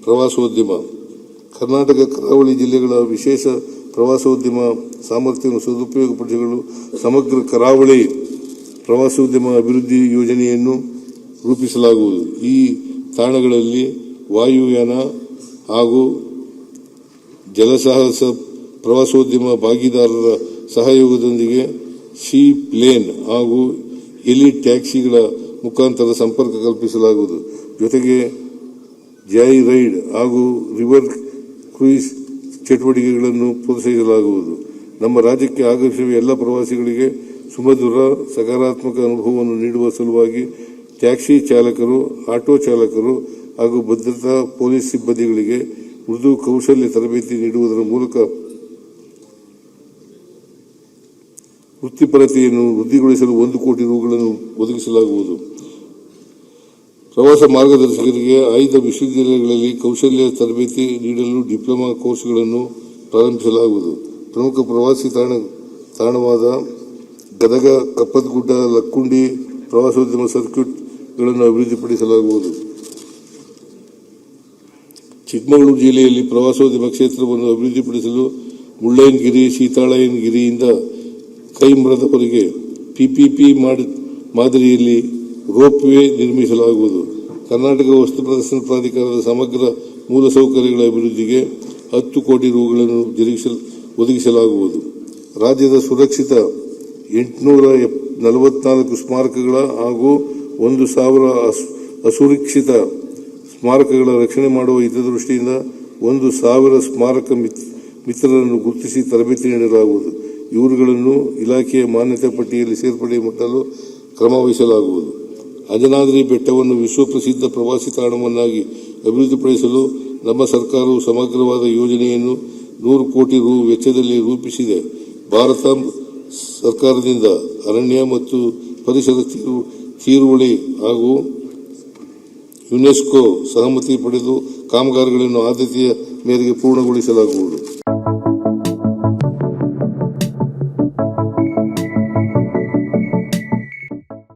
ಪ್ರವಾಸೋದ್ಯಮ. ಕರ್ನಾಟಕ ಕರಾವಳಿ ಜಿಲ್ಲೆಗಳ ವಿಶೇಷ ಪ್ರವಾಸೋದ್ಯಮ ಸಾಮರ್ಥ್ಯವನ್ನು ಸದುಪಯೋಗಪಡಿಸಲು ಸಮಗ್ರ ಕರಾವಳಿ ಪ್ರವಾಸೋದ್ಯಮ ಅಭಿವೃದ್ಧಿ ಯೋಜನೆಯನ್ನು ರೂಪಿಸಲಾಗುವುದು. ಈ ತಾಣಗಳಲ್ಲಿ ವಾಯುಯಾನ ಹಾಗೂ ಜಲಸಾಹಸ ಪ್ರವಾಸೋದ್ಯಮ ಭಾಗಿದಾರರ ಸಹಯೋಗದೊಂದಿಗೆ ಸೀ ಪ್ಲೇನ್ ಹಾಗೂ ಹೆಲಿ ಟ್ಯಾಕ್ಸಿಗಳ ಮುಖಾಂತರ ಸಂಪರ್ಕ ಕಲ್ಪಿಸಲಾಗುವುದು. ಜೊತೆಗೆ ಜಾಯ್ ರೈಡ್ ಹಾಗೂ ರಿವರ್ ಕ್ರೂಯಿಸ್ ಚಟುವಟಿಕೆಗಳನ್ನು ಪ್ರೋತ್ಸಾಹಿಸಲಾಗುವುದು. ನಮ್ಮ ರಾಜ್ಯಕ್ಕೆ ಆಗಮಿಸುವ ಎಲ್ಲ ಪ್ರವಾಸಿಗಳಿಗೆ ಸುಮಧುರ ಸಕಾರಾತ್ಮಕ ಅನುಭವವನ್ನು ನೀಡುವ ಸಲುವಾಗಿ ಟ್ಯಾಕ್ಸಿ ಚಾಲಕರು, ಆಟೋ ಚಾಲಕರು ಹಾಗೂ ಭದ್ರತಾ ಪೊಲೀಸ್ ಸಿಬ್ಬಂದಿಗಳಿಗೆ ಮೃದು ಕೌಶಲ್ಯ ತರಬೇತಿ ನೀಡುವುದರ ಮೂಲಕ ವೃತ್ತಿಪರತೆಯನ್ನು ವೃದ್ಧಿಗೊಳಿಸಲು 1 ಕೋಟಿ ರೂಗಳನ್ನು ಒದಗಿಸಲಾಗುವುದು. ಪ್ರವಾಸ ಮಾರ್ಗದರ್ಶಕರಿಗೆ ಆಯ್ದ ವಿಶ್ವವಿದ್ಯಾಲಯಗಳಲ್ಲಿ ಕೌಶಲ್ಯ ತರಬೇತಿ ನೀಡಲು ಡಿಪ್ಲೊಮಾ ಕೋರ್ಸ್ಗಳನ್ನು ಪ್ರಾರಂಭಿಸಲಾಗುವುದು. ಪ್ರಮುಖ ಪ್ರವಾಸಿ ತಾಣವಾದ ಗದಗ, ಕಪ್ಪತಗುಡ್ಡ, ಲಕ್ಕುಂಡಿ ಪ್ರವಾಸೋದ್ಯಮ ಸರ್ಕ್ಯೂಟ್ಗಳನ್ನು ಅಭಿವೃದ್ಧಿಪಡಿಸಲಾಗುವುದು. ಚಿಕ್ಕಮಗಳೂರು ಜಿಲ್ಲೆಯಲ್ಲಿ ಪ್ರವಾಸೋದ್ಯಮ ಕ್ಷೇತ್ರವನ್ನು ಅಭಿವೃದ್ಧಿಪಡಿಸಲು ಮುಳ್ಳಯ್ಯನಗಿರಿ, ಸೀತಾಳಯ್ಯನಗಿರಿಯಿಂದ ಕೈಮರದವರೆಗೆ PPP ಮಾದರಿಯಲ್ಲಿ ರೋಪ್ ವೇ ನಿರ್ಮಿಸಲಾಗುವುದು. ಕರ್ನಾಟಕ ವಸ್ತು ಪ್ರದರ್ಶನ ಪ್ರಾಧಿಕಾರದ ಸಮಗ್ರ ಮೂಲಸೌಕರ್ಯಗಳ ಅಭಿವೃದ್ಧಿಗೆ 10 ಕೋಟಿ ರೂಗಳನ್ನು ಒದಗಿಸಲಾಗುವುದು. ರಾಜ್ಯದ ಸುರಕ್ಷಿತ 844 ಸ್ಮಾರಕಗಳ ಹಾಗೂ 1,000 ಅಸುರಕ್ಷಿತ ಸ್ಮಾರಕಗಳ ರಕ್ಷಣೆ ಮಾಡುವ ಹಿತದೃಷ್ಟಿಯಿಂದ 1,000 ಸ್ಮಾರಕ ಮಿತ್ರರನ್ನು ಗುರುತಿಸಿ ತರಬೇತಿ ನೀಡಲಾಗುವುದು. ಇವರುಗಳನ್ನು ಇಲಾಖೆಯ ಮಾನ್ಯತೆ ಪಟ್ಟಿಯಲ್ಲಿ ಸೇರ್ಪಡೆ ಮಾಡಲು ಕ್ರಮ ವಹಿಸಲಾಗುವುದು. ಅಂಜನಾದ್ರಿ ಬೆಟ್ಟವನ್ನು ವಿಶ್ವಪ್ರಸಿದ್ಧ ಪ್ರವಾಸಿ ತಾಣವನ್ನಾಗಿ ಅಭಿವೃದ್ಧಿಪಡಿಸಲು ನಮ್ಮ ಸರ್ಕಾರವು ಸಮಗ್ರವಾದ ಯೋಜನೆಯನ್ನು 100 ಕೋಟಿ ರು ವೆಚ್ಚದಲ್ಲಿ ರೂಪಿಸಿದೆ. ಭಾರತ ಸರ್ಕಾರದಿಂದ ಅರಣ್ಯ ಮತ್ತು ಪರಿಸರ ತೀರುವಳಿ ಹಾಗೂ ಯುನೆಸ್ಕೋ ಸಹಮತಿ ಪಡೆದು ಕಾಮಗಾರಿಗಳನ್ನು ಆದ್ಯತೆಯ ಮೇರೆಗೆ ಪೂರ್ಣಗೊಳಿಸಲಾಗುವುದು.